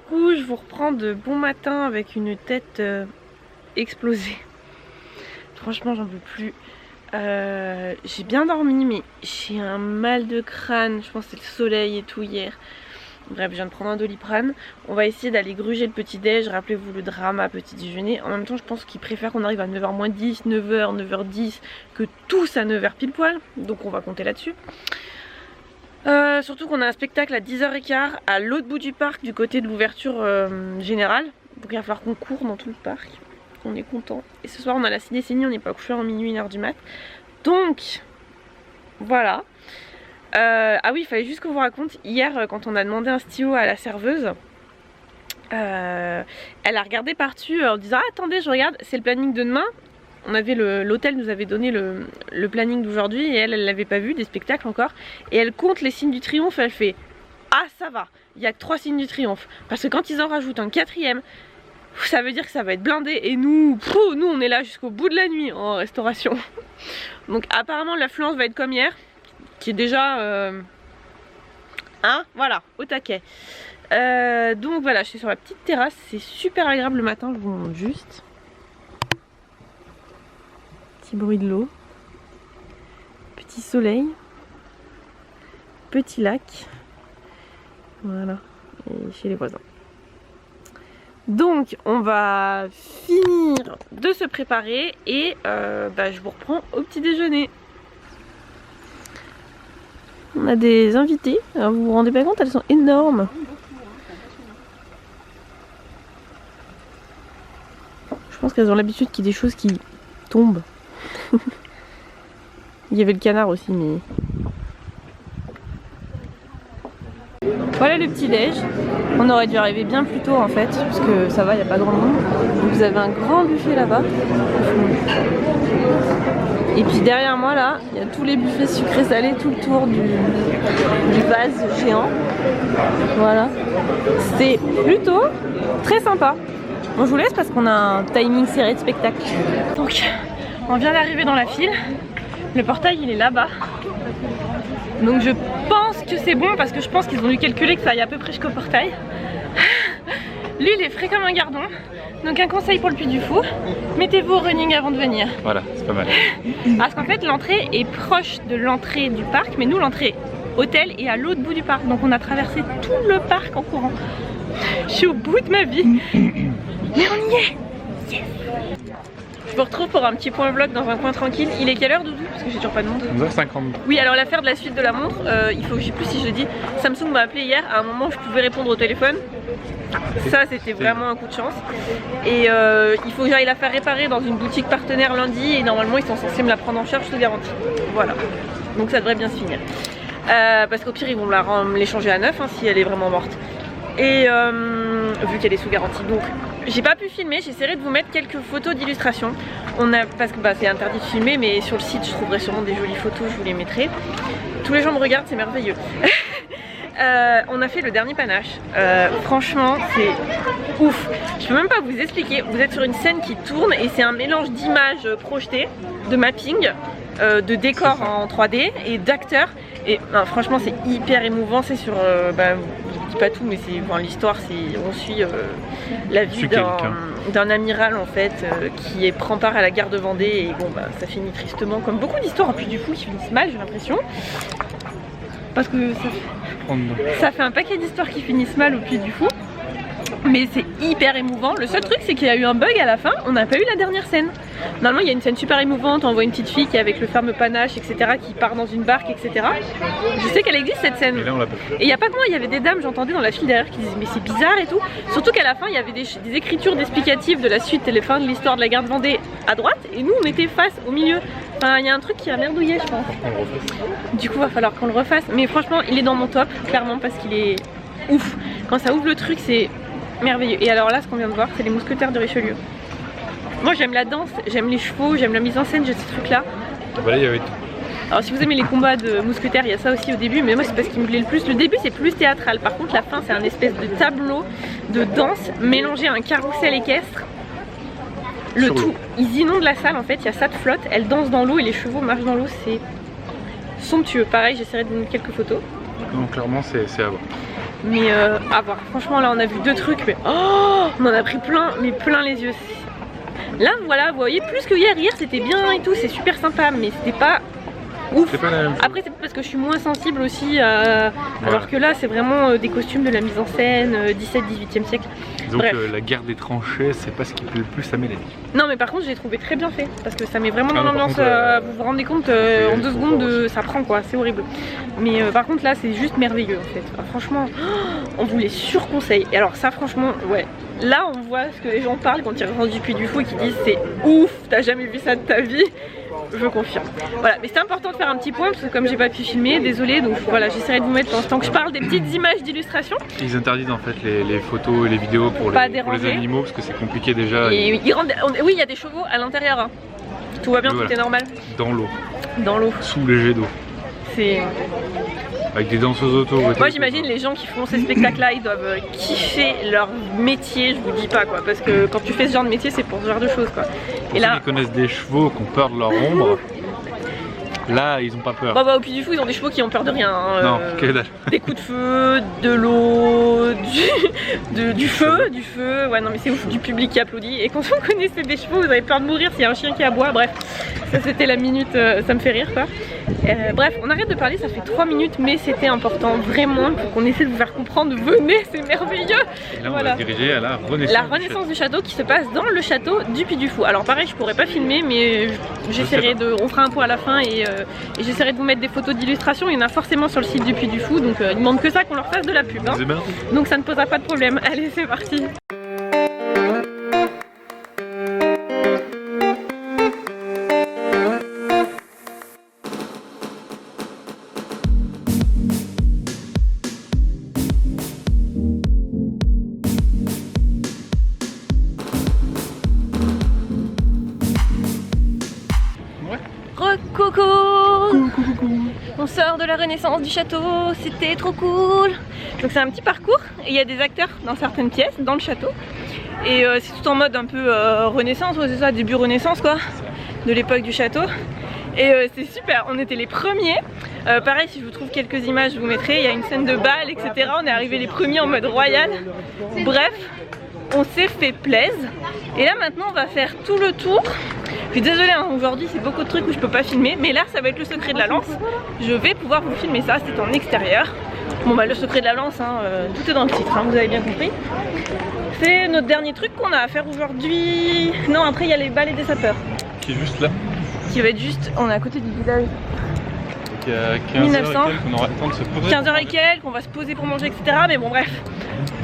Coucou, je vous reprends de bon matin avec une tête explosée. Franchement, j'en peux plus. J'ai bien dormi, mais j'ai un mal de crâne. Je pense que c'est le soleil et tout hier. Bref, je viens de prendre un Doliprane. On va essayer d'aller gruger le petit déj. Rappelez-vous le drama petit déjeuner. En même temps, je pense qu'il préfère qu'on arrive à 9h moins 10, 9h, 9h10 que tous à 9h pile poil. Donc on va compter là-dessus. Surtout qu'on a un spectacle à 10h15 à l'autre bout du parc, du côté de l'ouverture générale. Donc il va falloir qu'on court dans tout le parc. On est content. Et ce soir on a la cinécénie, on n'est pas couché en minuit, 1h du mat. Donc voilà. Ah oui, il fallait juste que je vous raconte. Hier, quand on a demandé un stylo à la serveuse, elle a regardé par-dessus en disant ah, attendez, je regarde, c'est le planning de demain. On avait l'hôtel nous avait donné le planning d'aujourd'hui et elle l'avait pas vu, des spectacles encore. Et elle compte les signes du triomphe, elle fait ah ça va, il n'y a que 3 signes du triomphe. Parce que quand ils en rajoutent un 4ème, ça veut dire que ça va être blindé. Et nous on est là jusqu'au bout de la nuit en restauration. Donc apparemment l'affluence va être comme hier, qui est déjà hein, voilà, au taquet. Donc voilà, je suis sur la petite terrasse, c'est super agréable le matin, je vous montre juste. Petit bruit de l'eau, petit soleil, petit lac, voilà, et chez les voisins. Donc on va finir de se préparer et je vous reprends au petit déjeuner. On a des invités, alors vous vous rendez pas compte, elles sont énormes. Je pense qu'elles ont l'habitude qu'il y ait des choses qui tombent. Il y avait le canard aussi, mais... Voilà le petit déj. On aurait dû arriver bien plus tôt en fait, parce que ça va, il n'y a pas grand monde. Donc vous avez un grand buffet là-bas. Et puis derrière moi là, il y a tous les buffets sucrés salés tout le tour du vase géant. Voilà. C'était plutôt très sympa. Bon, je vous laisse parce qu'on a un timing serré de spectacle. Donc on vient d'arriver dans la file. Le portail il est là-bas. Donc je pense que c'est bon parce que je pense qu'ils ont dû calculer que ça aille à peu près jusqu'au portail. Lui il est frais comme un gardon. Donc un conseil pour le Puy du Fou, mettez-vous au running avant de venir. Voilà, c'est pas mal. Parce qu'en fait l'entrée est proche de l'entrée du parc, mais nous l'entrée hôtel est à l'autre bout du parc. Donc on a traversé tout le parc en courant. Je suis au bout de ma vie. Mais on y est. Yes. Je vous retrouve pour un petit point vlog dans un coin tranquille. Il est quelle heure Doudou? Parce que j'ai toujours pas de montre. 11h50. Oui, alors l'affaire de la suite de la montre, il faut, je sais plus si je le dis, Samsung m'a appelé hier, à un moment je pouvais répondre au téléphone. Ça c'était vraiment un coup de chance. Et il faut que j'aille la faire réparer dans une boutique partenaire lundi et normalement ils sont censés me la prendre en charge sous garantie. Voilà, donc ça devrait bien se finir. Parce qu'au pire ils vont me l'échanger à neuf hein, si elle est vraiment morte. Et vu qu'elle est sous garantie, donc j'ai pas pu filmer, j'essaierai de vous mettre quelques photos d'illustration. Parce que c'est interdit de filmer, mais sur le site je trouverai sûrement des jolies photos, je vous les mettrai. Tous les gens me regardent, c'est merveilleux. On a fait le dernier panache, franchement c'est ouf. Je peux même pas vous expliquer, vous êtes sur une scène qui tourne et c'est un mélange d'images projetées, de mapping, de décors en 3D et d'acteurs. Et franchement c'est hyper émouvant, c'est sur... je dis pas tout mais c'est l'histoire, on suit la vie d'un amiral en fait qui prend part à la guerre de Vendée et bon ça finit tristement comme beaucoup d'histoires en Puy du Fou qui finissent mal j'ai l'impression. Parce que ça fait un paquet d'histoires qui finissent mal au Puy du Fou. Mais c'est hyper émouvant. Le seul truc c'est qu'il y a eu un bug à la fin, on n'a pas eu la dernière scène. Normalement il y a une scène super émouvante, on voit une petite fille qui est avec le fameux panache etc. qui part dans une barque etc. Je sais qu'elle existe cette scène. Et il n'y a pas que moi, il y avait des dames, j'entendais dans la file derrière qui disaient mais c'est bizarre et tout. Surtout qu'à la fin il y avait des écritures explicatives de la suite et les fins de l'histoire de la guerre de Vendée à droite. Et nous on était face au milieu. Enfin il y a un truc qui a merdouillé je pense. Du coup il va falloir qu'on le refasse. Mais franchement il est dans mon top clairement parce qu'il est ouf. Quand ça ouvre le truc c'est merveilleux. Et alors là ce qu'on vient de voir c'est les mousquetaires de Richelieu. Moi j'aime la danse, j'aime les chevaux, j'aime la mise en scène, j'ai ces trucs là. Voilà, il y avait tout. Alors si vous aimez les combats de mousquetaires, il y a ça aussi au début, mais moi c'est parce qu'il me plaît le plus. Le début c'est plus théâtral, par contre la fin c'est un espèce de tableau de danse mélangé à un carrousel équestre. Le tout, ils inondent la salle en fait, il y a ça de flotte, elle danse dans l'eau et les chevaux marchent dans l'eau, c'est somptueux. Pareil, j'essaierai de vous mettre quelques photos. Non, clairement, c'est à voir. Mais à voir. Franchement, là, on a vu 2 trucs, mais oh, on en a pris plein, mais plein les yeux. Là, voilà, vous voyez, plus que hier. Hier, c'était bien et tout, c'est super sympa, mais c'était pas ouf. Pas la même chose. Après, c'est parce que je suis moins sensible aussi, alors que là, c'est vraiment des costumes de la mise en scène, 17-18e siècle. Donc Bref. la guerre des tranchées, c'est pas ce qui plaît le plus à Mélanie. Non, mais par contre, j'ai trouvé très bien fait parce que ça met vraiment dans Ah, l'ambiance. Vous vous rendez compte, en 2 secondes, ça prend quoi, c'est horrible. Mais par contre, là, c'est juste merveilleux en fait. Enfin, franchement, on vous les surconseille. Et alors, ça, franchement, ouais. Là, on voit ce que les gens parlent quand ils rentrent du Puy du Fou et qui disent c'est ouf, t'as jamais vu ça de ta vie. Je confirme. Voilà, mais c'est important de faire un petit point parce que comme j'ai pas pu filmer, désolé, donc voilà, j'essaierai de vous mettre pendant ce temps que je parle des petites images d'illustration. Ils interdisent en fait les photos et les vidéos pour les animaux parce que c'est compliqué déjà. Et oui, il y a des chevaux à l'intérieur. Hein. Tout va bien, voilà. tout est normal. Dans l'eau. Dans l'eau. Sous les jets d'eau. C'est... Avec des danseuses autour. Moi j'imagine les gens qui font ces spectacles là, ils doivent kiffer leur métier, je vous dis pas quoi, parce que quand tu fais ce genre de métier c'est pour ce genre de choses quoi. Et là, ils connaissent des chevaux qui ont peur de leur ombre. Là, ils ont pas peur. Bah au Puy du Fou, ils ont des chevaux qui ont peur de rien. Hein, non, quelle dalle. Des coups de feu, de l'eau, du feu, ouais non mais c'est ouf, du public qui applaudit. Et quand vous connaissez des chevaux, vous avez peur de mourir s'il y a un chien qui aboie, bref. Ça c'était la minute, ça me fait rire quoi. Bref, on arrête de parler, ça fait 3 minutes, mais c'était important vraiment pour qu'on essaie de vous faire comprendre. Venez, c'est merveilleux. Et là, on va se diriger à la renaissance. La renaissance du château qui se passe dans le château du Puy du Fou. Alors pareil, je pourrais pas filmer, mais j'essaierai de. On fera un point à la fin et j'essaierai de vous mettre des photos d'illustration. Il y en a forcément sur le site du Puy du Fou, donc ils demandent que ça qu'on leur fasse de la pub. Hein. Donc ça ne posera pas de problème. Allez, c'est parti. Coucou. On sort de la renaissance du château, c'était trop cool. Donc c'est un petit parcours et il y a des acteurs dans certaines pièces, dans le château. Et c'est tout en mode un peu renaissance, ouais, c'est ça, début renaissance quoi, de l'époque du château. Et c'est super, on était les premiers. Pareil, si je vous trouve quelques images, je vous mettrai. Il y a une scène de bal, etc. On est arrivés les premiers en mode royal. Bref, on s'est fait plaisir. Et là maintenant on va faire tout le tour. Je suis désolée, hein, aujourd'hui c'est beaucoup de trucs où je peux pas filmer, mais là ça va être le secret de la lance. Je vais pouvoir vous filmer ça, c'est en extérieur. Bon bah le secret de la lance, hein, tout est dans le titre, hein, vous avez bien compris. C'est notre dernier truc qu'on a à faire aujourd'hui. Non, après il y a les balais des sapeurs. Qui est juste là. Qui va être juste, on est à côté du village. Il y a 15 h et quelques, on aura le temps de se poser. 15 h et quelques, on va se poser pour manger, etc. Mais bon bref,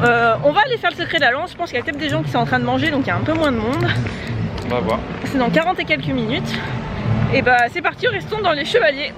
on va aller faire le secret de la lance. Je pense qu'il y a peut-être des gens qui sont en train de manger, donc il y a un peu moins de monde. On va voir. C'est dans 40 et quelques minutes. Et bah c'est parti, restons dans les chevaliers.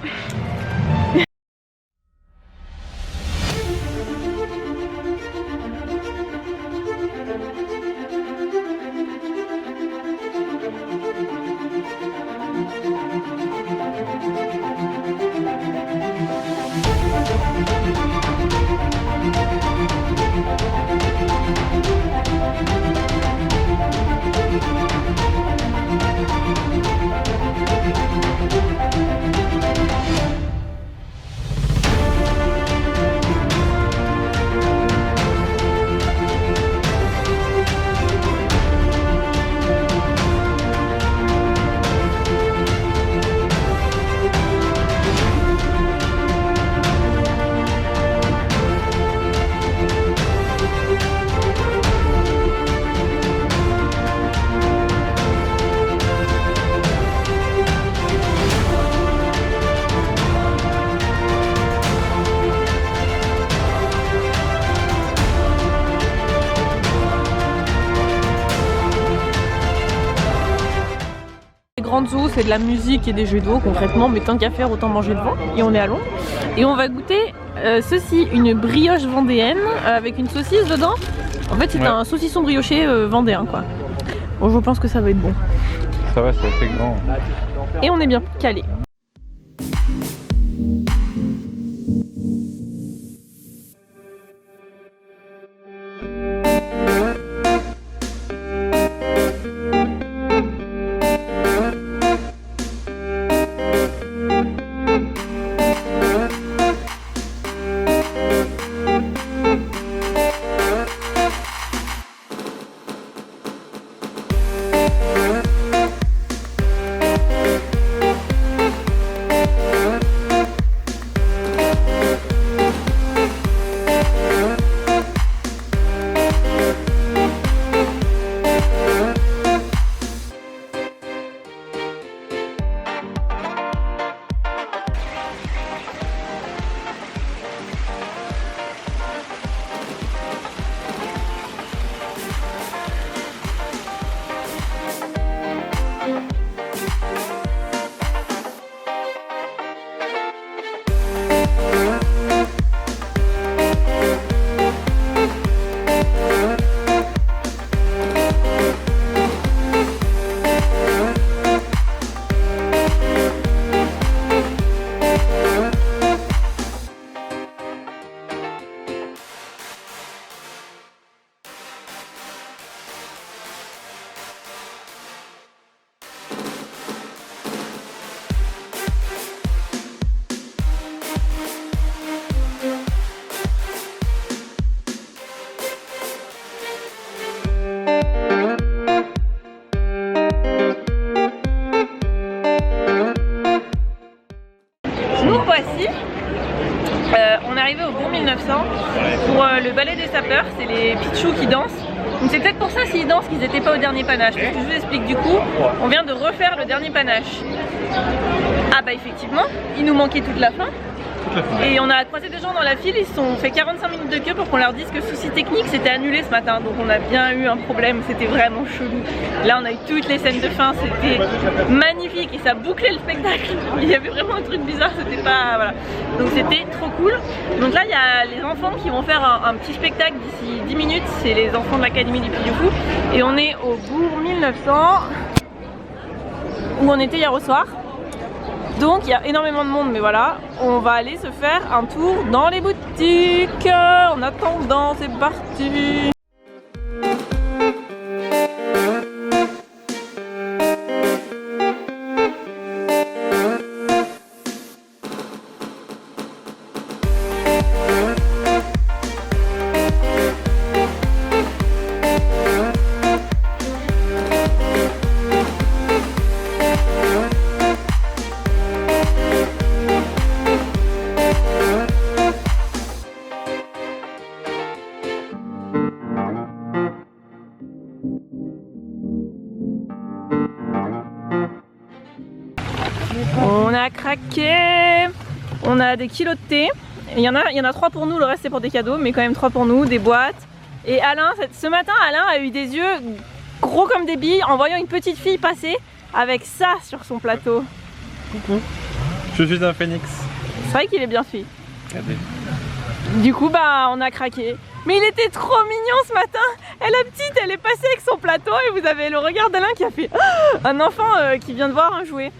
Grande zoo, c'est de la musique et des jeux d'eau concrètement, mais tant qu'à faire autant manger devant. Et on est à Londres. Et on va goûter ceci, une brioche vendéenne avec une saucisse dedans. En fait c'est un saucisson brioché vendéen quoi. Bon je pense que ça va être bon. Ça va, c'est assez grand. Et on est bien calé. pour le ballet des sapeurs, c'est les Pichous qui dansent. Donc c'est peut-être pour ça s'ils dansent qu'ils n'étaient pas au dernier panache. Parce que je vous explique du coup, on vient de refaire le dernier panache. Ah bah effectivement, il nous manquait toute la fin. Et on a croisé des gens dans la file, ils se sont fait 45 minutes de queue pour qu'on leur dise que souci technique c'était annulé ce matin. Donc on a bien eu un problème, c'était vraiment chelou. Là on a eu toutes les scènes de fin, c'était magnifique et ça bouclait le spectacle. Il y avait vraiment un truc bizarre, c'était pas... voilà. Donc c'était trop cool. Donc là il y a les enfants qui vont faire un petit spectacle d'ici 10 minutes. C'est les enfants de l'Académie du Puy du Fou. Et on est au Bourg 1900, où on était hier au soir. Donc il y a énormément de monde, mais voilà, on va aller se faire un tour dans les boutiques. En attendant, c'est parti. On a craqué, on a des kilos de thé, il y en a 3 pour nous, le reste c'est pour des cadeaux, mais quand même 3 pour nous, des boîtes. Et Alain, ce matin, Alain a eu des yeux gros comme des billes en voyant une petite fille passer avec ça sur son plateau. Coucou, je suis un phénix. C'est vrai qu'il est bien fait. Regardez. Du coup, bah on a craqué. Mais il était trop mignon ce matin. Et la petite, elle est passée avec son plateau et vous avez le regard d'Alain qui a fait un enfant qui vient de voir un jouet.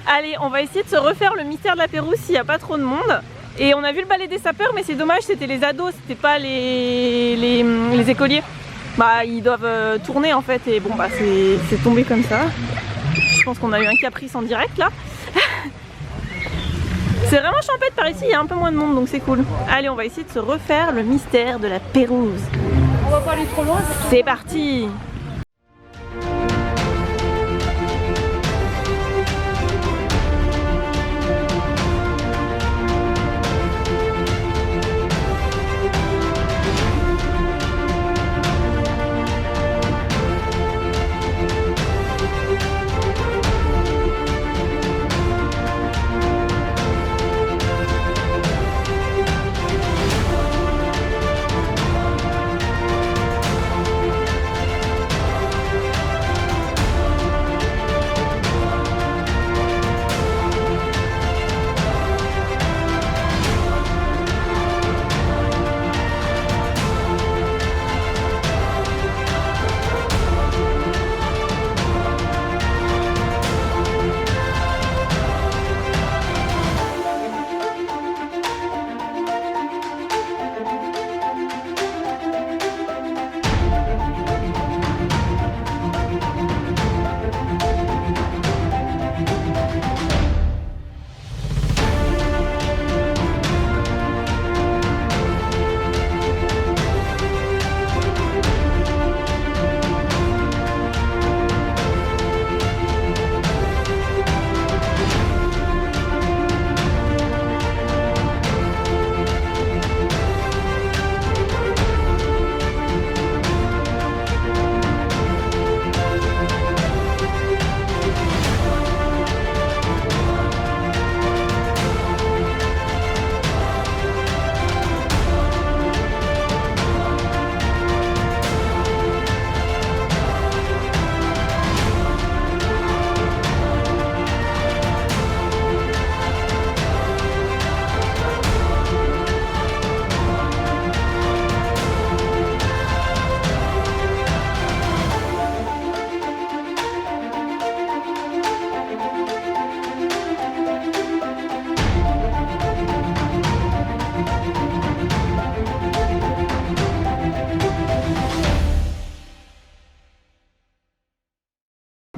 Allez, on va essayer de se refaire le mystère de la Pérouse s'il n'y a pas trop de monde. Et on a vu le ballet des sapeurs, mais c'est dommage, c'était les ados, c'était pas les écoliers. Bah, ils doivent tourner en fait, et bon, bah, c'est tombé comme ça. Je pense qu'on a eu un caprice en direct là. C'est vraiment champêtre par ici, il y a un peu moins de monde, donc c'est cool. Allez, on va essayer de se refaire le mystère de la Pérouse. On va pas aller trop loin. C'est parti!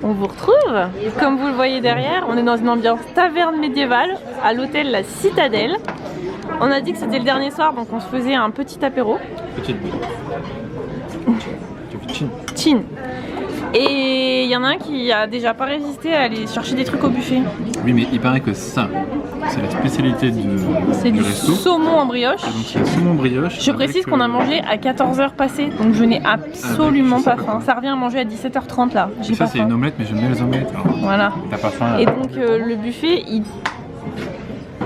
On vous retrouve, comme vous le voyez derrière, on est dans une ambiance taverne médiévale à l'hôtel La Citadelle. On a dit que c'était le dernier soir, donc on se faisait un petit apéro. Petite chin. Chin. Et il y en a un qui a déjà pas résisté à aller chercher des trucs au buffet. Oui, mais il paraît que ça, c'est la spécialité C'est du du resto. saumon en brioche. Et donc c'est le saumon brioche. Je précise qu'on a mangé à 14h passées, donc je n'ai absolument pas faim. Ça revient à manger à 17h30 là. Et ça c'est une omelette, mais j'aime bien les omelettes. Alors. Voilà. T'as pas faim. Et donc le buffet,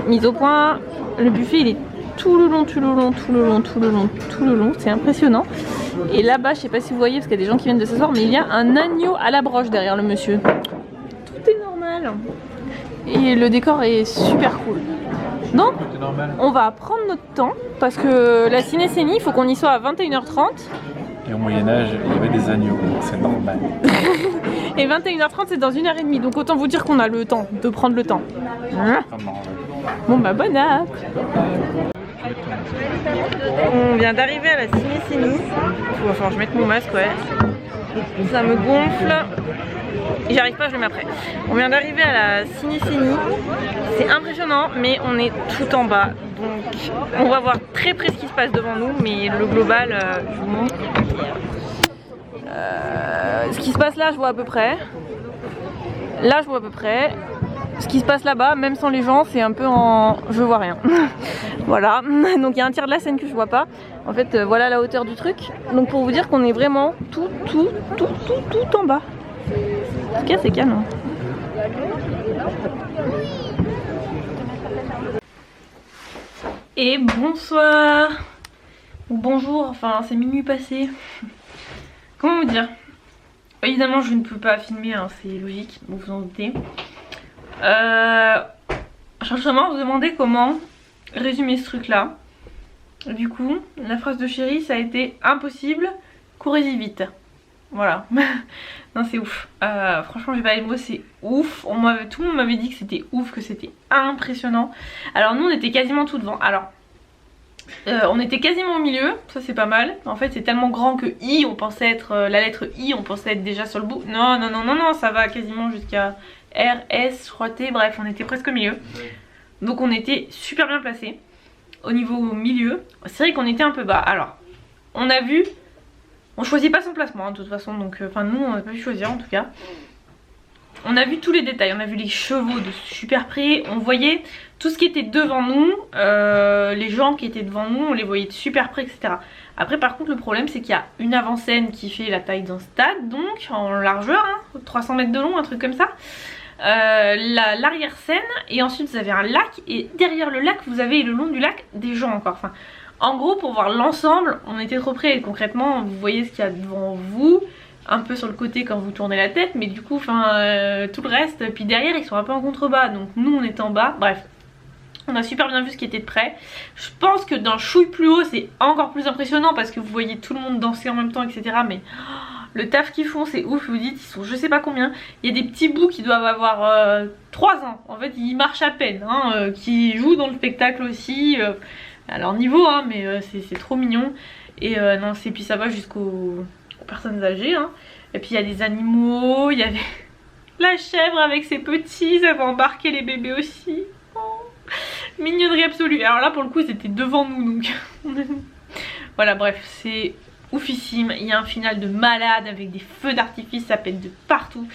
mise au point, le buffet il est tout le long, c'est impressionnant. Et là-bas, je sais pas si vous voyez, parce qu'il y a des gens qui viennent de s'asseoir, mais il y a un agneau à la broche derrière le monsieur. Tout est normal. Et le décor est super cool. Donc, on va prendre notre temps, parce que la ciné-cénie, il faut qu'on y soit à 21h30. Et au Moyen-Âge, il y avait des agneaux, c'est normal. Et 21h30, c'est dans 1h30, donc autant vous dire qu'on a le temps, de prendre le temps. Bon bah bonne app. On vient d'arriver à la ciné-cénie. Il va falloir que je mette mon masque, ouais. Ça me gonfle. Et j'arrive pas, je le mets après. On vient d'arriver à la ciné-cénie. C'est impressionnant, mais on est tout en bas. Donc on va voir très près ce qui se passe devant nous, mais le global, je vous montre. Ce qui se passe là, je vois à peu près. Là, je vois à peu près. Ce qui se passe là-bas, même sans les gens, c'est un peu en... je vois rien. Voilà, donc il y a un tiers de la scène que je vois pas. En fait, voilà la hauteur du truc. Donc pour vous dire qu'on est vraiment tout en bas. En tout cas, c'est canon. Et bonsoir. Ou bonjour, enfin c'est minuit passé. Comment vous dire? Évidemment, je ne peux pas filmer, hein, c'est logique, vous vous en doutez. Je suis en train de vous demander comment résumer ce truc là. Du coup, la phrase de chérie, ça a été impossible, courez-y vite. Voilà. Non, c'est ouf. Franchement, j'ai pas les mots, c'est ouf. Tout le monde m'avait dit que c'était ouf, que c'était impressionnant. Alors, nous, on était quasiment tout devant. Alors, on était quasiment au milieu, ça c'est pas mal. En fait, c'est tellement grand que I, on pensait être la lettre I, on pensait être déjà sur le bout. Non, ça va quasiment jusqu'à R, S, je crois T, bref, on était presque au milieu. Donc on était super bien placés au niveau milieu. C'est vrai qu'on était un peu bas. Alors, on a vu, on choisit pas son placement hein, de toute façon, donc enfin nous on n'a pas pu choisir en tout cas. On a vu tous les détails, on a vu les chevaux de super près, on voyait tout ce qui était devant nous, les gens qui étaient devant nous, on les voyait de super près, etc. Après par contre le problème c'est qu'il y a une avant-scène qui fait la taille d'un stade, donc en largeur, hein, 300 mètres de long, un truc comme ça. L'arrière-scène, et ensuite vous avez un lac, et derrière le lac vous avez le long du lac des gens encore. Enfin, en gros pour voir l'ensemble, on était trop près, et concrètement vous voyez ce qu'il y a devant vous. Un peu sur le côté quand vous tournez la tête, mais du coup tout le reste, puis derrière ils sont un peu en contrebas, donc nous on est en bas, bref. On a super bien vu ce qui était de près. Je pense que d'un chouille plus haut c'est encore plus impressionnant parce que vous voyez tout le monde danser en même temps, etc. Mais le taf qu'ils font c'est ouf, vous dites, ils sont je sais pas combien. Il y a des petits bouts qui doivent avoir 3 ans, en fait ils marchent à peine, hein, qui jouent dans le spectacle aussi, à leur niveau, hein, mais c'est trop mignon. Et non, puis ça va jusqu'aux personnes âgées, hein. Et puis il y a des animaux, il y avait la chèvre avec ses petits, ça va embarquer les bébés aussi. Oh, mignonnerie absolue. Alors là pour le coup c'était devant nous, donc voilà, bref, c'est oufissime. Il y a un final de malade avec des feux d'artifice, ça pète de partout.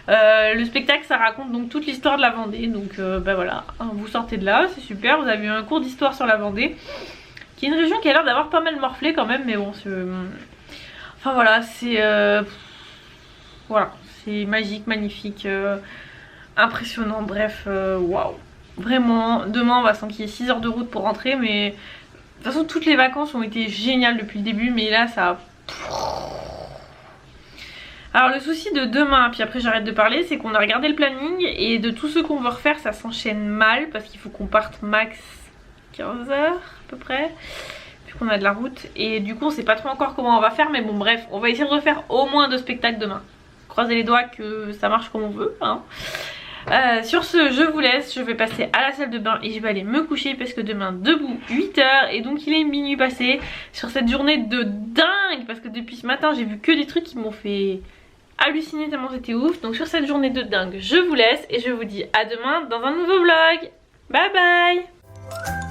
Le spectacle ça raconte donc toute l'histoire de la Vendée, donc bah voilà, vous sortez de là, c'est super. Vous avez eu un cours d'histoire sur la Vendée, qui est une région qui a l'air d'avoir pas mal morflé quand même, mais bon enfin voilà, c'est voilà, c'est magique, magnifique, impressionnant, bref, waouh. Vraiment, demain on va s'enquiller 6 heures de route pour rentrer, mais de toute façon toutes les vacances ont été géniales depuis le début, mais là ça... Alors le souci de demain, puis après j'arrête de parler, c'est qu'on a regardé le planning et de tout ce qu'on veut refaire ça s'enchaîne mal, parce qu'il faut qu'on parte max 15 heures à peu près. On a de la route et du coup on sait pas trop encore comment on va faire, mais bon bref, on va essayer de refaire au moins 2 spectacles demain. Croisez les doigts que ça marche comme on veut, hein. Sur ce je vous laisse, je vais passer à la salle de bain et je vais aller me coucher parce que demain debout 8 h et donc il est minuit passé sur cette journée de dingue, parce que depuis ce matin j'ai vu que des trucs qui m'ont fait halluciner tellement c'était ouf. Donc sur cette journée de dingue je vous laisse et je vous dis à demain dans un nouveau vlog. Bye bye.